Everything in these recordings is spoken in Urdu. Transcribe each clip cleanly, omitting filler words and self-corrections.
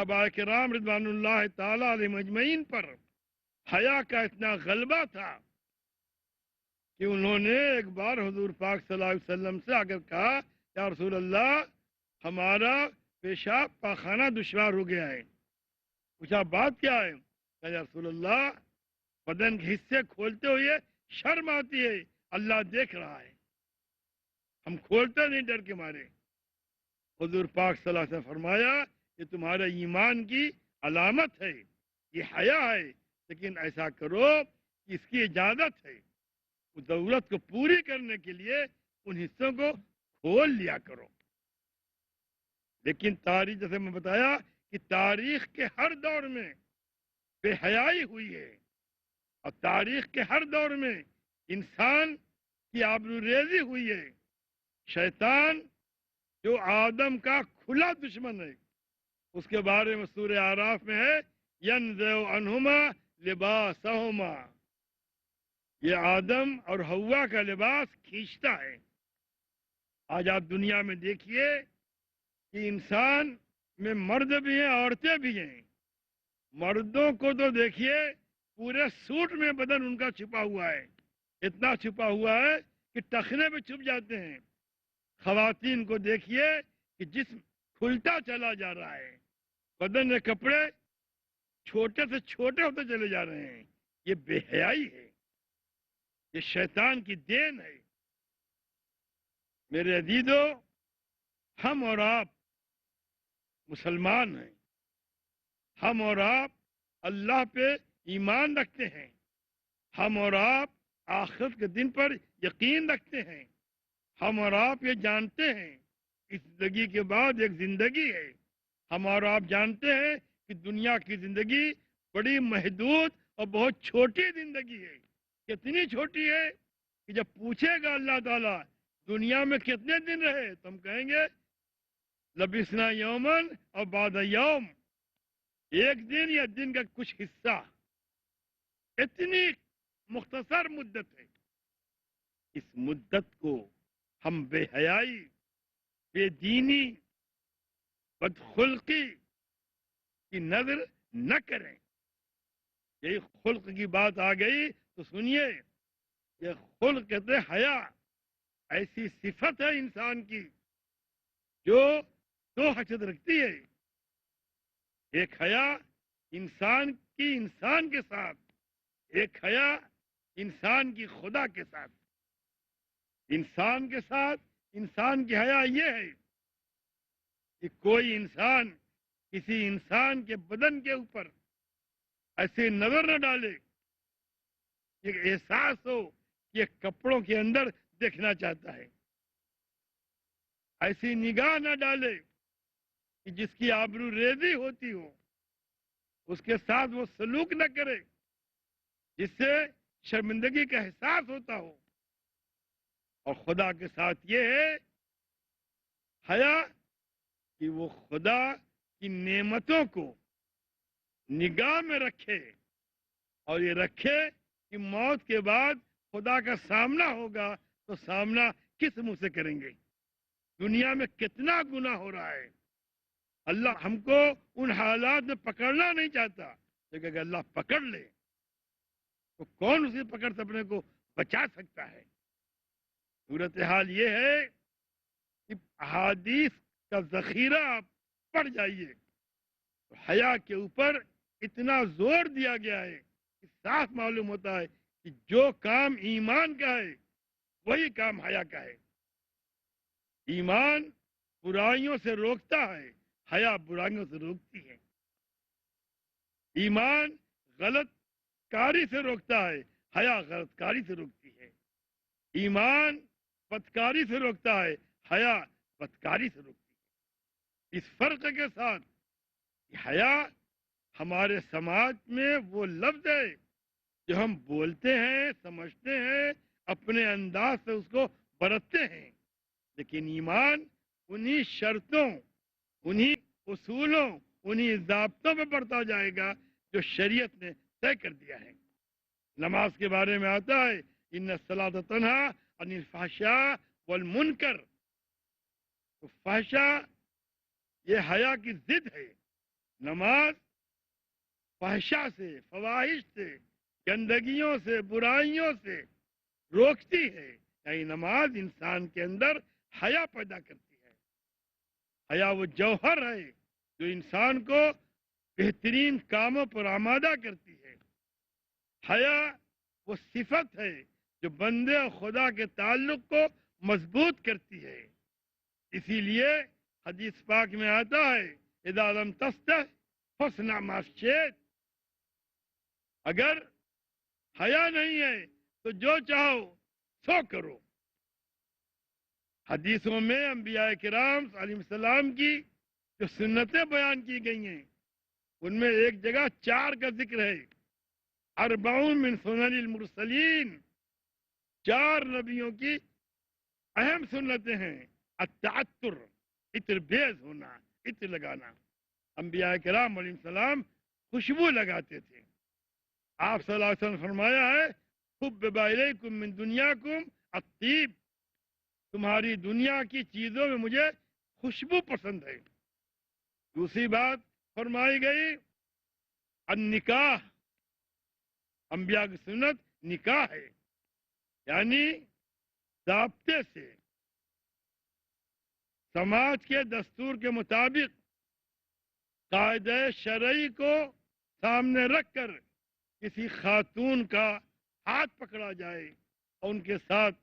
صحابہ کرام رضوان اللہ تعالی علیہم اجمعین پر حیا کا اتنا غلبہ تھا کہ انہوں نے ایک بار حضور پاک صلی اللہ علیہ وسلم سے آ کر کہا یا رسول اللہ ہمارا پیشاب پاخانہ دشوار ہو گیا ہے. پوچھا بات کیا ہے؟ کہا یا رسول اللہ بدن کے حصے کھولتے ہوئے شرم آتی ہے، اللہ دیکھ رہا ہے، ہم کھولتے نہیں ڈر کے مارے. حضور پاک صلی اللہ علیہ وسلم فرمایا یہ تمہارے ایمان کی علامت ہے، یہ حیا ہے، لیکن ایسا کرو کہ اس کی اجازت ہے، اس ضرورت کو پوری کرنے کے لیے ان حصوں کو کھول لیا کرو. لیکن تاریخ جیسے میں بتایا کہ تاریخ کے ہر دور میں بے حیائی ہوئی ہے، اور تاریخ کے ہر دور میں انسان کی آبروریزی ہوئی ہے. شیطان جو آدم کا کھلا دشمن ہے، اس کے بارے میں سورہ اعراف میں ہے ینزع عنہما لباسہما، یہ آدم اور حوا کا لباس کھینچتا ہے. آج آپ دنیا میں دیکھیے کہ انسان میں مرد بھی ہیں عورتیں بھی ہیں. مردوں کو تو دیکھیے پورے سوٹ میں بدن ان کا چھپا ہوا ہے، اتنا چھپا ہوا ہے کہ ٹخنے پہ چھپ جاتے ہیں. خواتین کو دیکھیے کہ جسم کھلتا چلا جا رہا ہے، بدن کے کپڑے چھوٹے سے چھوٹے ہوتے چلے جا رہے ہیں. یہ بے حیائی ہے، یہ شیطان کی دین ہے. میرے عزیزو، ہم اور آپ مسلمان ہیں، ہم اور آپ اللہ پہ ایمان رکھتے ہیں، ہم اور آپ آخرت کے دن پر یقین رکھتے ہیں، ہم اور آپ یہ جانتے ہیں اس زندگی کے بعد ایک زندگی ہے. ہم اور آپ جانتے ہیں کہ دنیا کی زندگی بڑی محدود اور بہت چھوٹی زندگی ہے. کتنی چھوٹی ہے کہ جب پوچھے گا اللہ تعالیٰ دنیا میں کتنے دن رہے تو ہم کہیں گے لبثنا یومن اور بعد یوم، ایک دن یا دن کا کچھ حصہ. اتنی مختصر مدت ہے. اس مدت کو ہم بے حیائی، بے دینی، بدخلقی کی نظر نہ کریں. یہی خلق کی بات آ گئی تو سنیے، یہ خلق کہتے حیا، ایسی صفت ہے انسان کی جو دو حیثیت رکھتی ہے. ایک حیا انسان کی انسان کے ساتھ، ایک حیا انسان کی خدا کے ساتھ. انسان کے ساتھ انسان کی حیا یہ ہے کہ کوئی انسان کسی انسان کے بدن کے اوپر ایسے نظر نہ ڈالے کہ احساس ہو کہ کپڑوں کے اندر دیکھنا چاہتا ہے، ایسی نگاہ نہ ڈالے کہ جس کی آبرو ریزی ہوتی ہو، اس کے ساتھ وہ سلوک نہ کرے جس سے شرمندگی کا احساس ہوتا ہو. اور خدا کے ساتھ یہ ہے حیا کہ وہ خدا کی نعمتوں کو نگاہ میں رکھے، اور یہ رکھے کہ موت کے بعد خدا کا سامنا ہوگا تو سامنا کس منہ سے کریں گے. دنیا میں کتنا گناہ ہو رہا ہے، اللہ ہم کو ان حالات میں پکڑنا نہیں چاہتا، لیکن اگر اللہ پکڑ لے تو کون اسے پکڑ سے اپنے کو بچا سکتا ہے. صورتحال یہ ہے کہ احادیث کا ذخیرہ آپ پڑھ جائیے تو حیا کے اوپر اتنا زور دیا گیا ہے کہ صاف معلوم ہوتا ہے کہ جو کام ایمان کا ہے وہی کام حیا کا ہے. ایمان برائیوں سے روکتا ہے، حیا برائیوں سے روکتی ہے. ایمان غلط کاری سے روکتا ہے، حیا غلط کاری سے روکتی ہے. ایمان بدکاری سے روکتا ہے، حیا بدکاری سے روکتی ہے. اس فرق کے ساتھ حیا ہمارے سماج میں وہ لفظ ہے جو ہم بولتے ہیں، سمجھتے ہیں، اپنے انداز سے اس کو برتتے ہیں، لیکن ایمان انہی شرطوں، انہی اصولوں، انہی ضابطوں پہ بڑھتا جائے گا جو شریعت نے طے کر دیا ہے. نماز کے بارے میں آتا ہے ان الصلاۃ تنہی عن الفحشاء والمنکر. تو فحشا یہ حیا کی ضد ہے، نماز فحشہ سے، فواہش سے، گندگیوں سے، برائیوں سے روکتی ہے، یعنی نماز انسان کے اندر حیا پیدا کرتی ہے۔ حیا وہ جوہر ہے جو انسان کو بہترین کاموں پر آمادہ کرتی ہے۔ حیا وہ صفت ہے جو بندے اور خدا کے تعلق کو مضبوط کرتی ہے۔ اسی لیے حدیث پاک میں آتا ہے اذا لم تستح فاصنع ما شئت، اگر حیا نہیں ہے تو جو چاہو سو کرو۔ حدیثوں میں انبیاء کرام علیہ السلام کی جو سنتیں بیان کی گئی ہیں ان میں ایک جگہ 4 کا ذکر ہے، 40 من سنن المرسلین، 4 نبیوں کی اہم سنتیں ہیں۔ التعطر، عطر بیز ہونا، عطر لگانا۔ انبیاء کرام علیہ السلام خوشبو لگاتے تھے۔ آپ صلی اللہ علیہ وسلم فرمایا ہے حبب الیکم من دنیاکم الطیب، تمہاری دنیا کی چیزوں میں مجھے خوشبو پسند ہے۔ دوسری بات فرمائی گئی النکاح، انبیاء کی سنت نکاح ہے، یعنی ضابطے سے، سماج کے دستور کے مطابق قاعدہ شرعی کو سامنے رکھ کر کسی خاتون کا ہاتھ پکڑا جائے اور ان کے ساتھ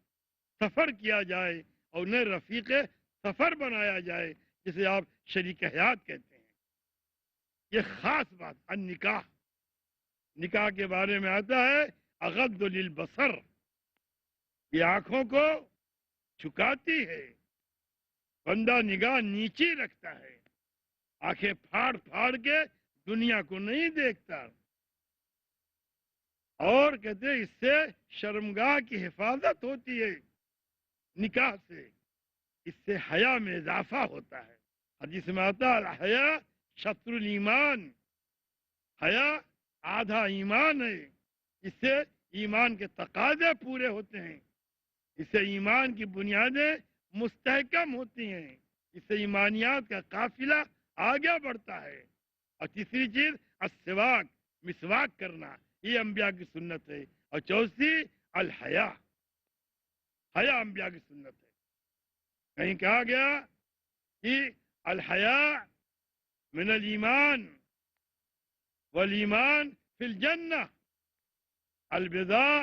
سفر کیا جائے اور انہیں رفیق سفر بنایا جائے، جسے آپ شریک حیات کہتے ہیں۔ یہ خاص بات النکاح، نکاح کے بارے میں آتا ہے اغض للبصر، یہ آنکھوں کو جھکاتی ہے، بندہ نگاہ نیچی رکھتا ہے، آنکھیں پھاڑ پھاڑ کے دنیا کو نہیں دیکھتا، اور کہتے ہیں اس سے شرمگاہ کی حفاظت ہوتی ہے، نکاح سے اس سے حیا میں اضافہ ہوتا ہے۔ حدیث میں آتا ہے الحیا شطر الایمان، حیا آدھا ایمان ہے، اس سے ایمان کے تقاضے پورے ہوتے ہیں، اس سے ایمان کی بنیادیں مستحکم ہوتی ہیں، اس سے ایمانیات کا قافلہ آگے بڑھتا ہے۔ اور تیسری چیز السواک، مسواک کرنا، یہ انبیاء کی سنت ہے۔ اور چوتھی الحیا، حیا انبیاء کی سنت ہے۔ کہیں کہا گیا کہ الحیا من الایمان والایمان فی الجنہ، البضاع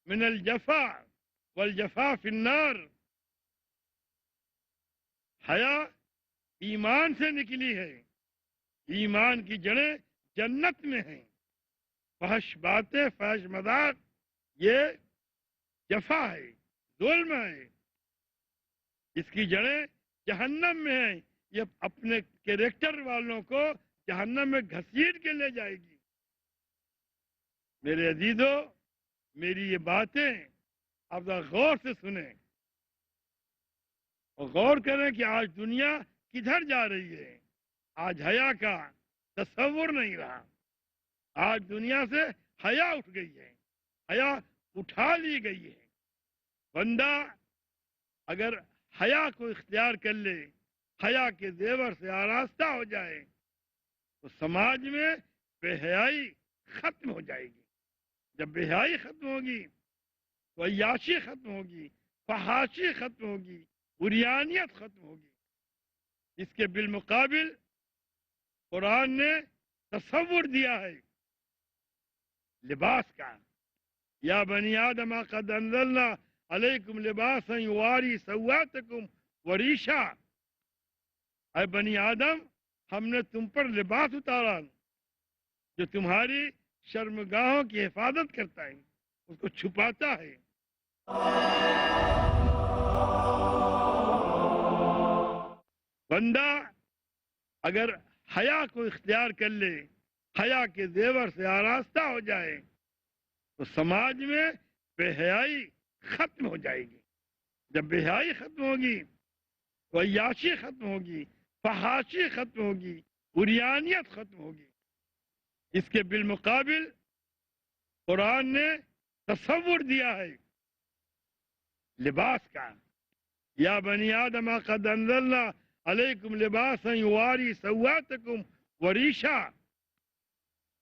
من الجفا والجفا فی النار، حیا ایمان سے نکلی ہے، ایمان کی جڑیں جنت میں ہیں، فحش باتیں، فحش مذاق یہ جفا ہے، ظلم ہے، اس کی جڑیں جہنم میں ہیں، یہ اپنے کیریکٹر والوں کو جہنم میں گھسیٹ کے لے جائے گی۔ میرے عزیزو، میری یہ باتیں آپ ذرا غور سے سنیں اور غور کریں کہ آج دنیا کدھر جا رہی ہے۔ آج حیا کا تصور نہیں رہا، آج دنیا سے حیا اٹھ گئی ہے، حیا اٹھا لی گئی ہے۔ بندہ اگر حیا کو اختیار کر لے، حیا کے زیور سے آراستہ ہو جائے تو سماج میں بے حیائی ختم ہو جائے گی۔ جب بے حیائی ختم ہوگی تو عیاشی ختم ہوگی، فحاشی ختم ہوگی، عریانیت ختم ہوگی۔ اس کے بالمقابل قرآن نے تصور دیا ہے لباس کا، یا بنی آدم قد انزلنا علیکم لباسا یواری سوآتکم وریشا، اے بنی آدم ہم نے تم پر لباس اتارا جو تمہاری شرمگاہوں کی حفاظت کرتا ہے، اس کو چھپاتا ہے۔ بندہ اگر حیا کو اختیار کر لے، حیا کے زیور سے آراستہ ہو جائے تو سماج میں بے حیائی ختم ہو جائے گی۔ جب بے حیائی ختم ہوگی تو عیاشی ختم ہوگی، فحاشی ختم ہوگی، عریانیت ختم ہوگی۔ اس کے بالمقابل قرآن نے تصور دیا ہے لباس کا، یا بنی آدم قد انزلنا علیکم لباسا یواری سوآتکم وریشا،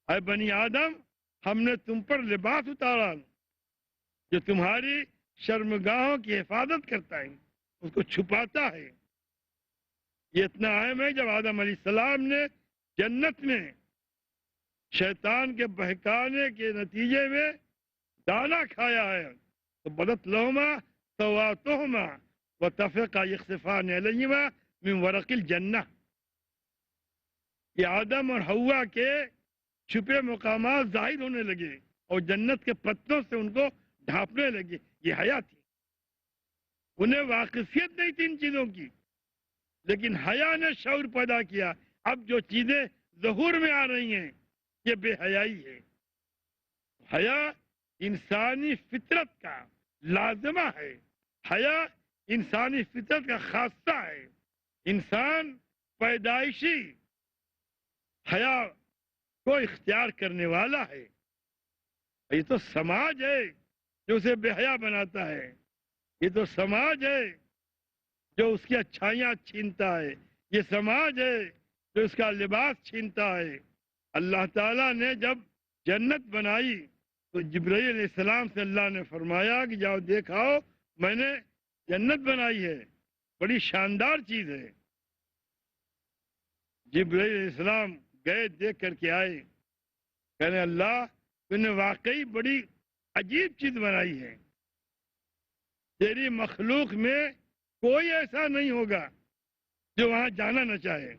اے بنی آدم ہم نے تم پر لباس اتارا جو تمہاری شرمگاہوں کی حفاظت کرتا ہے، اس کو چھپاتا ہے۔ یہ اتنا اہم ہے، جب آدم علیہ السلام نے جنت میں شیطان کے بہکانے کے نتیجے میں دانا کھایا ہے تو بدت لہما سواتہما وطفقا یخصفان علیہما من ورق الجنہ، یہ آدم اور حوا کے چھپے مقامات ظاہر ہونے لگے اور جنت کے پتوں سے ان کو ڈھانپنے لگے۔ یہ حیا تھی، انہیں واقفیت نہیں تھی ان چیزوں کی، لیکن حیا نے شعور پیدا کیا۔ اب جو چیزیں ظہور میں آ رہی ہیں یہ بے حیائی ہے۔ حیا انسانی فطرت کا لازمہ ہے، حیا انسانی فطرت کا خاصہ ہے۔ انسان پیدائشی حیا کو اختیار کرنے والا ہے، یہ تو سماج ہے جو اسے بے حیا بناتا ہے، یہ تو سماج ہے جو اس کی اچھائیاں چھینتا ہے، یہ سماج ہے جو اس کا لباس چھینتا ہے۔ اللہ تعالیٰ نے جب جنت بنائی تو جبرائیل علیہ السلام سے اللہ نے فرمایا کہ جاؤ دیکھاؤ میں نے جنت بنائی ہے، بڑی شاندار چیز ہے۔ جبرائیل علیہ السلام گئے، دیکھ کر کے آئے، کہنے اللہ تو نے واقعی بڑی عجیب چیز بنائی ہے، تیری مخلوق میں کوئی ایسا نہیں ہوگا جو وہاں جانا نہ چاہے۔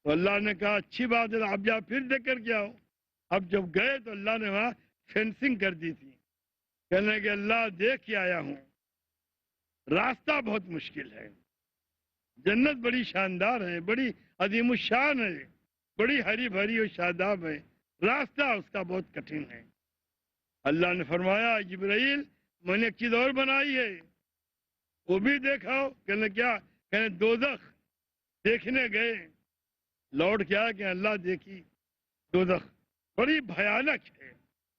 تو اللہ نے کہا اچھی بات ہے، اب جا پھر دیکھ کر کے آؤ۔ اب جب گئے تو اللہ نے وہاں فینسنگ کر دی تھی، کہنے کہ اللہ دیکھ کے آیا ہوں، راستہ بہت مشکل ہے، جنت بڑی شاندار ہے، بڑی عظیم الشان ہے، بڑی ہری بھری اور شاداب ہے، راستہ اس کا بہت کٹھن ہے۔ اللہ نے فرمایا جبرائیل میں نے ایک چیز اور بنائی ہے، وہ بھی دیکھاؤ۔ کہنے کیا؟ کہنے دوزخ۔ دیکھنے گئے، لوٹ کیا کہ اللہ دیکھی دوزخ بڑی بھیانک ہے،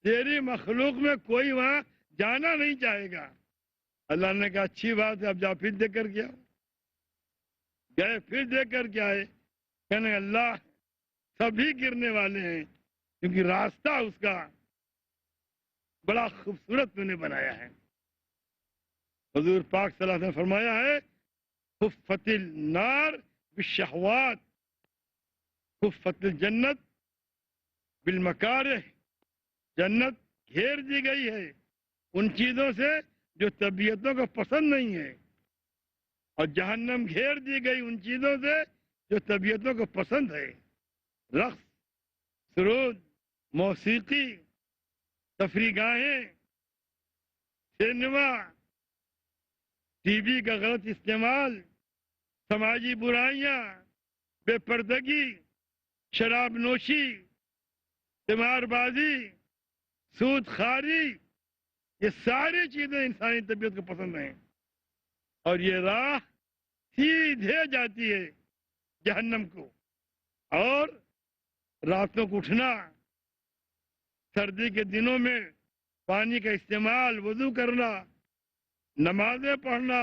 تیری مخلوق میں کوئی وہاں جانا نہیں چاہے گا۔ اللہ نے کہا اچھی بات ہے، اب جا پھر دیکھ کر کے آؤ۔ گئے پھر دیکھ کر کے آئے، کہنے اللہ سبھی گرنے والے ہیں کیونکہ راستہ اس کا بڑا خوبصورت میں نے بنایا ہے۔ حضور پاک صلی اللہ علیہ وسلم نے فرمایا ہے خفت النار بالشہوات خفت الجنت بالمکارہ، جنت گھیر دی گئی ہے ان چیزوں سے جو طبیعتوں کو پسند نہیں ہے، اور جہنم گھیر دی گئی ان چیزوں سے جو طبیعتوں کو پسند ہے۔ رقص، سرود، موسیقی، تفریح گاہیں، سینما، ٹی وی کا غلط استعمال، سماجی برائیاں، بے پردگی، شراب نوشی، قمار بازی، سود خواری، یہ ساری چیزیں انسانی طبیعت کو پسند ہیں، اور یہ راہ سیدھے جاتی ہے جہنم کو۔ اور راتوں کو اٹھنا، سردی کے دنوں میں پانی کا استعمال، وضو کرنا، نمازیں پڑھنا،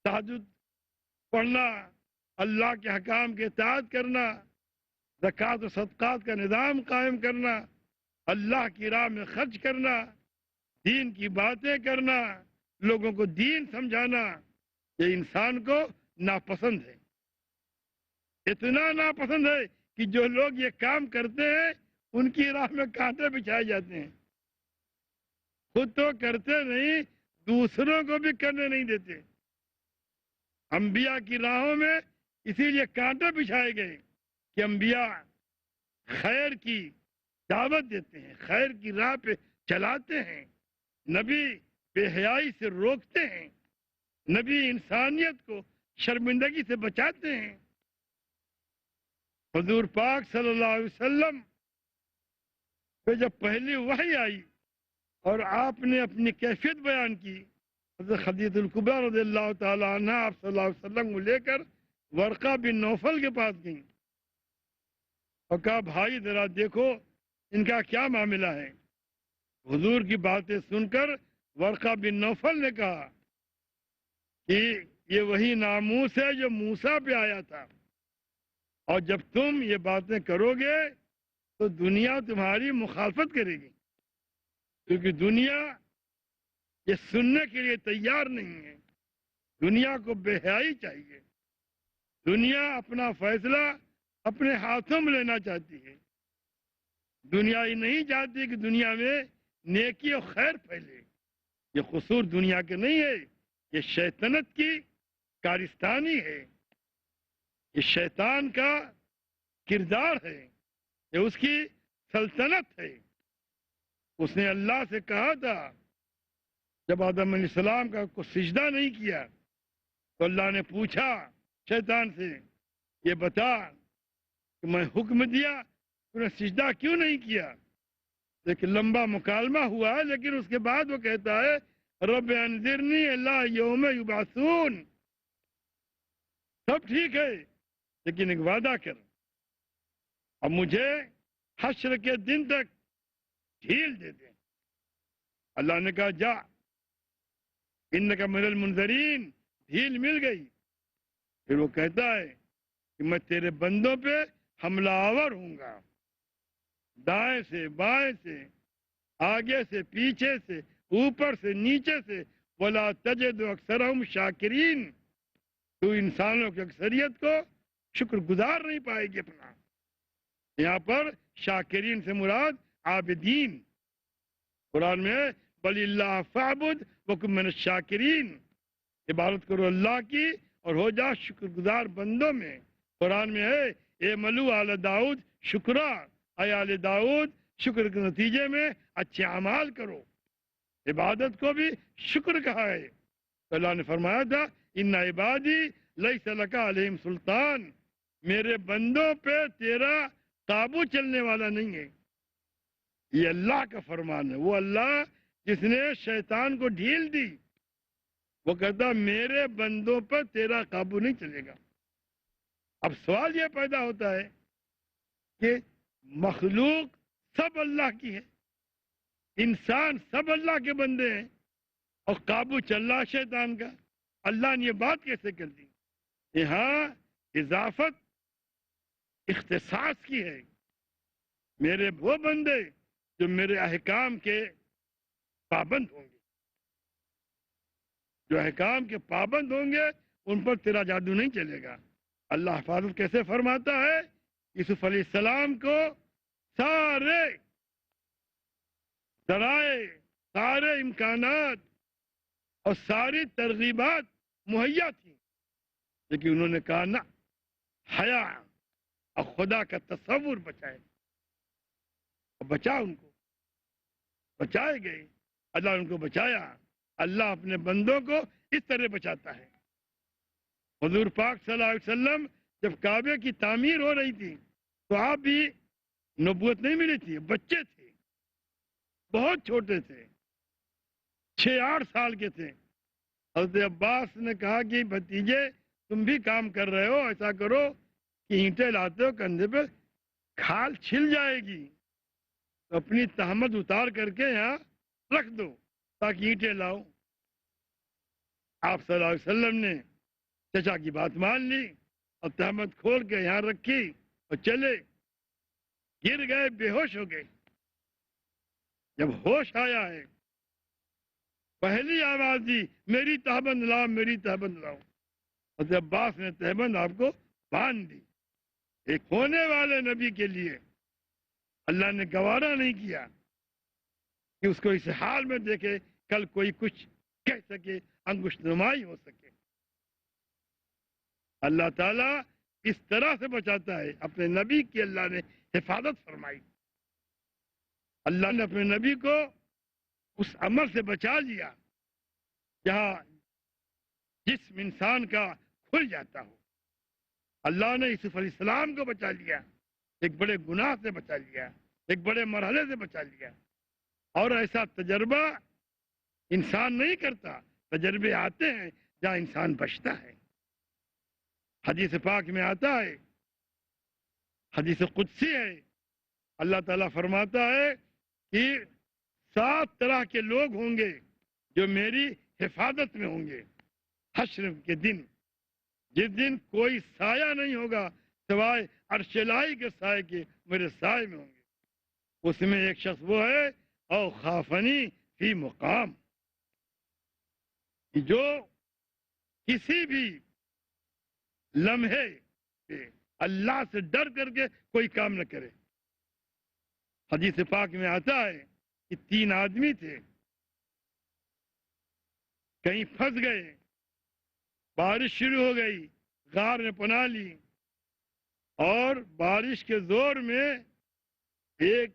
تہجد پڑھنا، اللہ کے حکام کی اطاعت کرنا، زکوٰۃ و صدقات کا نظام قائم کرنا، اللہ کی راہ میں خرچ کرنا، دین کی باتیں کرنا، لوگوں کو دین سمجھانا، یہ انسان کو ناپسند ہے۔ اتنا ناپسند ہے کہ جو لوگ یہ کام کرتے ہیں ان کی راہ میں کانٹے بچھائے جاتے ہیں، خود تو کرتے نہیں دوسروں کو بھی کرنے نہیں دیتے۔ انبیاء کی راہوں میں اسی لیے کانٹے بچھائے گئے کہ انبیاء خیر کی دعوت دیتے ہیں، خیر کی راہ پہ چلاتے ہیں، نبی بے حیائی سے روکتے ہیں، نبی انسانیت کو شرمندگی سے بچاتے ہیں۔ حضور پاک صلی اللہ علیہ وسلم پہ جب پہلی وحی آئی اور آپ نے اپنی کیفیت بیان کی، حضرت خدیجہ الکبریٰ رضی اللہ تعالی عنہ آپ صلی اللہ علیہ وسلم کو لے کر ورقہ بن نوفل کے پاس گئیں اور کہا بھائی ذرا دیکھو ان کا کیا معاملہ ہے۔ حضور کی باتیں سن کر ورقہ بن نوفل نے کہا کہ یہ وہی ناموس ہے جو موسیٰ پہ آیا تھا، اور جب تم یہ باتیں کرو گے تو دنیا تمہاری مخالفت کرے گی، کیونکہ دنیا یہ سننے کے لیے تیار نہیں ہے۔ دنیا کو بے حیائی چاہیے، دنیا اپنا فیصلہ اپنے ہاتھوں میں لینا چاہتی ہے۔ دنیا یہ نہیں چاہتی کہ دنیا میں نیکی اور خیر پھیلے۔ یہ قصور دنیا کے نہیں ہے، یہ شیطنت کی کارستانی ہے، یہ شیطان کا کردار ہے، یہ اس کی سلطنت ہے۔ اس نے اللہ سے کہا تھا جب آدم علیہ السلام کا کو سجدہ نہیں کیا تو اللہ نے پوچھا شیطان سے، یہ بتا کہ میں حکم دیا تو نے سجدہ کیوں نہیں کیا؟ لیکن لمبا مکالمہ ہوا ہے، لیکن اس کے بعد وہ کہتا ہے رب انذرنی الی یوم یبعثون، سب ٹھیک ہے لیکن ایک وعدہ کر، اب مجھے حشر کے دن تک ڈھیل دے دیں۔ اللہ نے کہا جا انک من المنذرین، ڈھیل مل گئی۔ پھر وہ کہتا ہے کہ میں تیرے بندوں پہ حملہ آور ہوں گا، دائیں سے بائیں سے، آگے سے پیچھے سے، اوپر سے نیچے سے، ولا تجد اکثرہم شاکرین، تو انسانوں کی اکثریت کو شکر گزار نہیں پائے گی اپنا۔ یہاں پر شاکرین سے مراد عابدین، قرآن میں بل اللہ فاعبد وکن من الشاکرین، عبادت کرو اللہ کی اور ہو جا شکر گزار بندوں میں۔ قرآن میں ہے اے ملو آل داؤد شکرا، اے آل داؤد شکر کے نتیجے میں اچھے اعمال کرو۔ عبادت کو بھی شکر کہا ہے۔ تو اللہ نے فرمایا تھا ان عبادی لیس لک علیہم سلطان، میرے بندوں پہ تیرا قابو چلنے والا نہیں ہے۔ یہ اللہ کا فرمان ہے، وہ اللہ جس نے شیطان کو ڈھیل دی، وہ کہتا میرے بندوں پر تیرا قابو نہیں چلے گا۔ اب سوال یہ پیدا ہوتا ہے کہ مخلوق سب اللہ کی ہے، انسان سب اللہ کے بندے ہیں، اور قابو چل رہا شیطان کا، اللہ نے یہ بات کیسے کر دی؟ یہاں اضافت اختصاص کی ہے۔ میرے وہ بندے جو میرے احکام کے پابند ہوں گے، جو احکام کے پابند ہوں گے ان پر تیرا جادو نہیں چلے گا۔ اللہ حفاظت کیسے فرماتا ہے؟ یوسف علیہ السلام کو سارے ذرائع، سارے امکانات اور ساری ترغیبات مہیا تھیں، لیکن انہوں نے کہا نہ، حیا اور خدا کا تصور بچائے، اور بچا ان کو، بچائے گئے، اللہ نے ان کو بچایا۔ اللہ اپنے بندوں کو اس طرح بچاتا ہے۔ حضور پاک صلی اللہ علیہ وسلم جب کعبے کی تعمیر ہو رہی تھی تو آپ بھی نبوت نہیں ملی تھی، بچے تھے، بہت چھوٹے تھے، 6-8 سال کے تھے۔ حضرت عباس نے کہا کہ بھتیجے تم بھی کام کر رہے ہو، ایسا کرو کہ اینٹیں لاتے ہو کندھے پہ کھال چھل جائے گی تو اپنی تہمت اتار کر کے یہاں رکھ دو تاکہ اینٹیں لاؤ۔ آپ صلی اللہ علیہ وسلم نے چچا کی بات مان لی اور تہمت کھول کے یہاں رکھی اور چلے، گر گئے، بے ہوش ہو گئے۔ جب ہوش آیا ہے پہلی آواز دی میری تہبند لاؤ، میری تہبند لاؤ۔ حضرت عباس نے تہبند آپ کو باندھ دی۔ ایک ہونے والے نبی کے لیے اللہ نے گوارا نہیں کیا کہ اس کو اس حال میں دیکھے کل کوئی کچھ کہہ سکے، انگشت نمائی ہو سکے۔ اللہ تعالیٰ اس طرح سے بچاتا ہے، اپنے نبی کی اللہ نے حفاظت فرمائی۔ اللہ نے اپنے نبی کو اس عمل سے بچا لیا جہاں جسم انسان کا کھل جاتا ہو۔ اللہ نے یوسف علیہ السلام کو بچا لیا، ایک بڑے گناہ سے بچا لیا، ایک بڑے مرحلے سے بچا لیا۔ اور ایسا تجربہ انسان نہیں کرتا، تجربے آتے ہیں جہاں انسان بچتا ہے۔ حدیث پاک میں آتا ہے، حدیث قدسی ہے، اللہ تعالیٰ فرماتا ہے کہ 7 طرح کے لوگ ہوں گے جو میری حفاظت میں ہوں گے حشر کے دن، جس دن کوئی سایہ نہیں ہوگا سوائے عرش الہی کے سائے کے میرے سائے میں ہوں گے. اس میں ایک شخص وہ ہے او خافنی فی مقام، جو کسی بھی لمحے پہ اللہ سے ڈر کر کے کوئی کام نہ کرے. حدیث پاک میں آتا ہے کہ 3 آدمی تھے، کہیں پھنس گئے، بارش شروع ہو گئی، غار میں پناہ لی، اور بارش کے زور میں ایک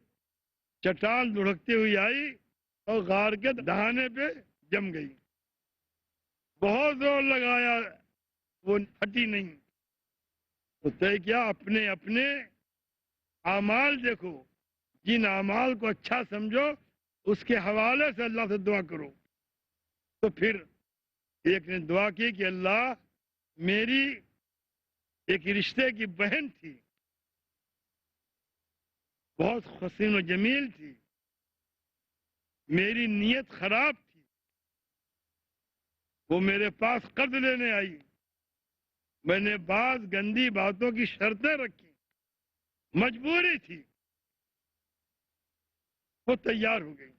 چٹان لڑکتے ہوئی آئی اور غار کے دہانے پہ جم گئی. بہت زور لگایا، وہ پھٹی نہیں. تو طے کیا اپنے اپنے اعمال دیکھو، جن اعمال کو اچھا سمجھو اس کے حوالے سے اللہ سے دعا کرو. تو پھر ایک نے دعا کی کہ اللہ، میری ایک رشتے کی بہن تھی، بہت حسین و جمیل تھی، میری نیت خراب تھی، وہ میرے پاس قرض لینے آئی، میں نے بعض گندی باتوں کی شرطیں رکھی، مجبوری تھی، وہ تیار ہو گئی.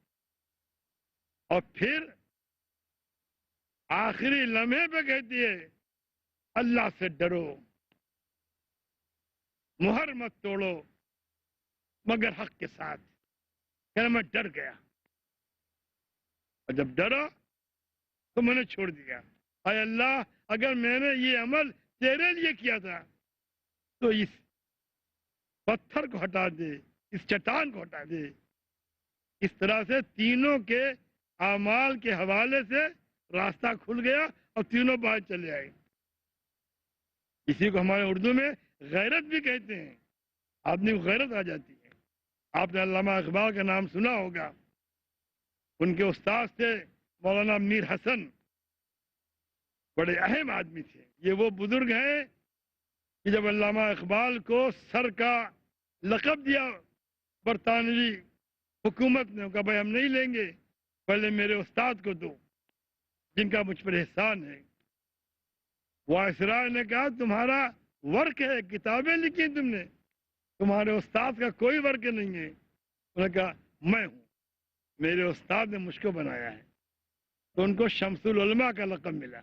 اور پھر آخری لمحے پہ کہتی ہے اللہ سے ڈرو، مہر مت توڑو مگر حق کے ساتھ. کہ میں ڈر گیا، اور جب ڈرا تو میں نے چھوڑ دیا. اے اللہ، اگر میں نے یہ عمل تیرے لیے کیا تھا تو اس پتھر کو ہٹا دے، اس چٹان کو ہٹا دے. اس طرح سے تینوں کے اعمال کے حوالے سے راستہ کھل گیا اور تینوں باہر چلے آئے. اسی کو ہمارے اردو میں غیرت بھی کہتے ہیں. آدمی کو غیرت آ جاتی ہے. آپ نے علامہ اقبال کا نام سنا ہوگا، ان کے استاد تھے مولانا میر حسن، بڑے اہم آدمی تھے. یہ وہ بزرگ ہیں کہ جب علامہ اقبال کو سر کا لقب دیا برطانوی حکومت نے، کہا بھائی ہم نہیں لیں گے، پہلے میرے استاد کو دو جن کا مجھ پر احسان ہے. وائسرائے نے کہا تمہارا ورک ہے، کتابیں لکھی تم نے، تمہارے استاد کا کوئی ورک نہیں ہے. انہوں نے کہا میں ہوں، میرے استاد نے مجھ کو بنایا ہے. تو ان کو شمس العلماء کا لقب ملا.